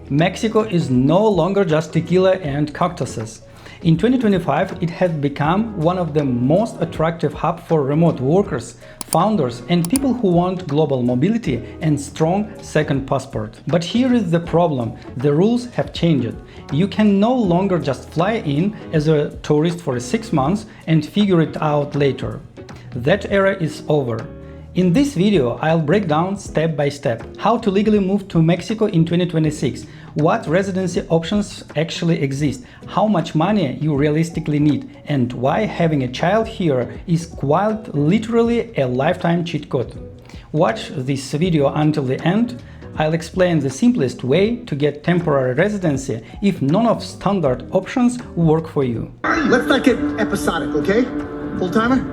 Mexico is no longer just tequila and cactuses. In 2025, it has become one of the most attractive hubs for remote workers, founders, and people who want global mobility and strong second passport. But here is the problem: the rules have changed. You can no longer just fly in as a tourist for 6 months and figure it out later. That era is over. In this video, I'll break down step by step how to legally move to Mexico in 2026, what residency options actually exist, how much money you realistically need, and why having a child here is quite literally a lifetime cheat code. Watch this video until the end. I'll explain the simplest way to get temporary residency if none of standard options work for you. Let's not get episodic, okay? Full timer?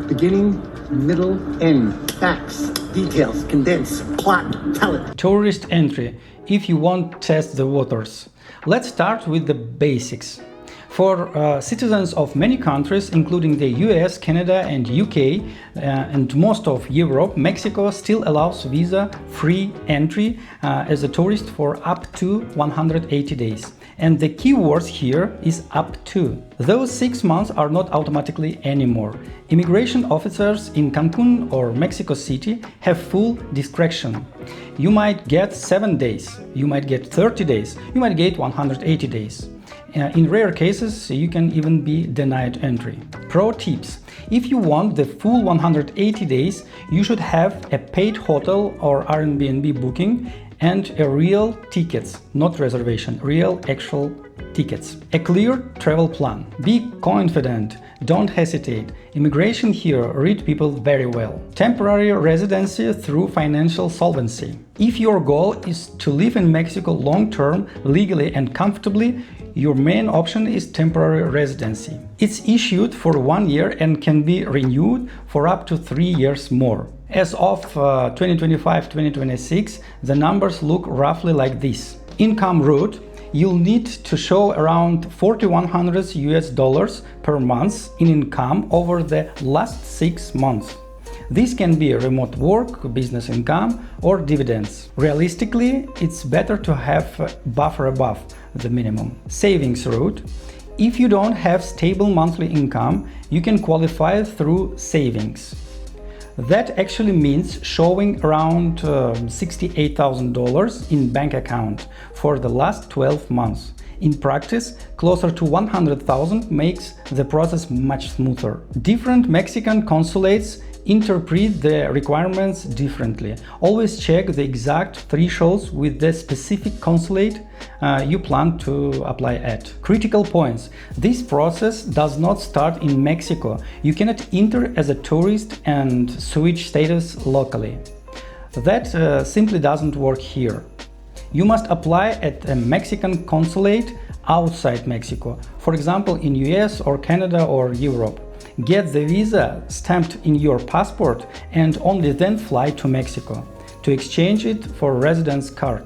Beginning, middle, end, facts, details, condense, plot, tell it. Tourist entry, if you want to test the waters. Let's start with the basics. For citizens of many countries, including the US, Canada, and UK, and most of Europe, Mexico still allows visa-free entry as a tourist for up to 180 days. And the key word here is up to. Those 6 months are not automatically anymore. Immigration officers in Cancun or Mexico City have full discretion. You might get 7 days, you might get 30 days, you might get 180 days. In rare cases, you can even be denied entry. Pro tips: if you want the full 180 days, you should have a paid hotel or Airbnb booking and a real tickets, not reservation, real actual tickets. A clear travel plan. Be confident, don't hesitate. Immigration here read people very well. Temporary residency through financial solvency. If your goal is to live in Mexico long-term, legally and comfortably, your main option is temporary residency. It's issued for 1 year and can be renewed for up to 3 years more. As of 2025-2026, the numbers look roughly like this. Income route: you'll need to show around $4,100 per month in income over the last 6 months. This can be remote work, business income, or dividends. Realistically, it's better to have a buffer above the minimum. Savings route: if you don't have stable monthly income, you can qualify through savings. That actually means showing around $68,000 in bank account for the last 12 months. In practice, closer to 100,000 makes the process much smoother. Different Mexican consulates interpret the requirements differently. Always check the exact thresholds with the specific consulate you plan to apply at. Critical points: this process does not start in Mexico. You cannot enter as a tourist and switch status locally. That simply doesn't work here. You must apply at a Mexican consulate outside Mexico, for example in US or Canada or Europe. Get the visa stamped in your passport and only then fly to Mexico to exchange it for a residence card.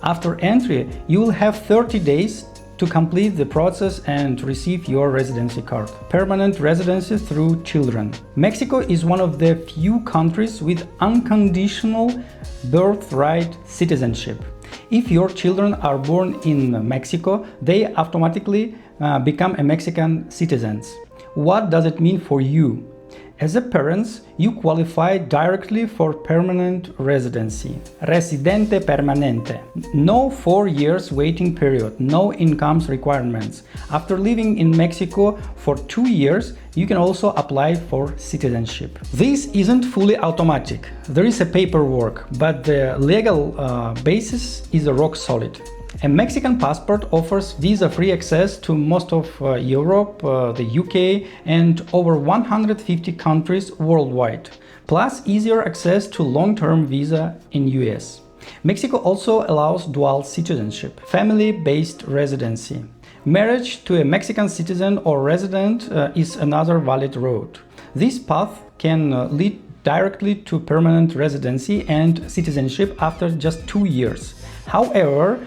After entry, you will have 30 days to complete the process and receive your residency card. Permanent residency through children. Mexico is one of the few countries with unconditional birthright citizenship. If your children are born in Mexico, they automatically become a Mexican citizens. What does it mean for you? As a parent, you qualify directly for permanent residency. Residente permanente. No 4 years waiting period, no incomes requirements. After living in Mexico for 2 years, you can also apply for citizenship. This isn't fully automatic. There is a paperwork, but the legal basis is rock solid. A Mexican passport offers visa-free access to most of Europe, the UK, and over 150 countries worldwide, plus easier access to long-term visa in US. Mexico also allows dual citizenship, family-based residency. Marriage to a Mexican citizen or resident is another valid route. This path can lead directly to permanent residency and citizenship after just 2 years. However,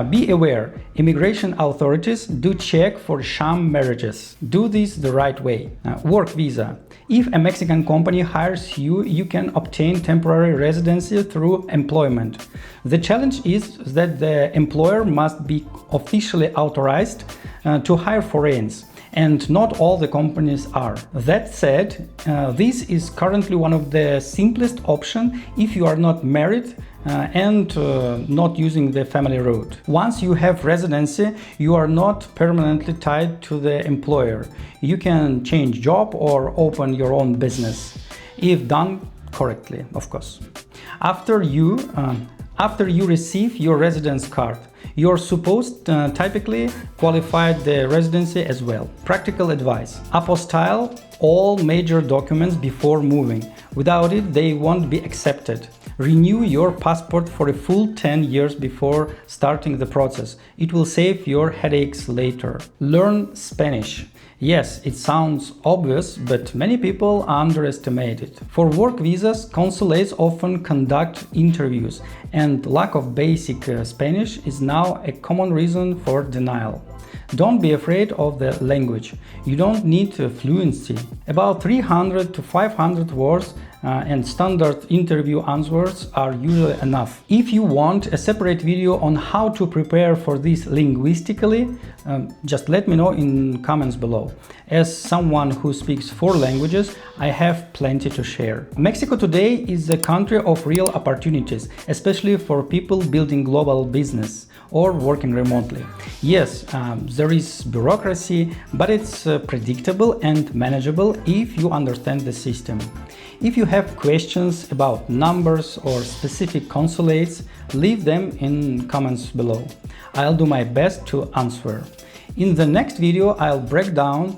Be aware, immigration authorities do check for sham marriages. Do this the right way. Work visa. If a Mexican company hires you, you can obtain temporary residency through employment. The challenge is that the employer must be officially authorized to hire foreigners, and not all the companies are. That said, this is currently one of the simplest options if you are not married and not using the family route. Once you have residency, you are not permanently tied to the employer. You can change job or open your own business, if done correctly, of course. After you receive your residence card, you're supposed to typically qualify the residency as well. Practical advice: apostille all major documents before moving. Without it, they won't be accepted. Renew your passport for a full 10 years before starting the process. It will save your headaches later. Learn Spanish. Yes, it sounds obvious, but many people underestimate it. For work visas, consulates often conduct interviews, and lack of basic Spanish is now a common reason for denial. Don't be afraid of the language. You don't need fluency. About 300 to 500 words and standard interview answers are usually enough. If you want a separate video on how to prepare for this linguistically, just let me know in comments below. As someone who speaks 4 languages, I have plenty to share. Mexico today is a country of real opportunities, especially for people building global business or working remotely. Yes, there is bureaucracy, but it's predictable and manageable if you understand the system. If you have questions about numbers or specific consulates, leave them in comments below. I'll do my best to answer. In the next video, I'll break down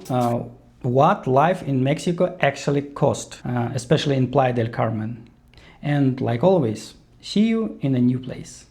what life in Mexico actually costs, especially in Playa del Carmen. And like always, see you in a new place.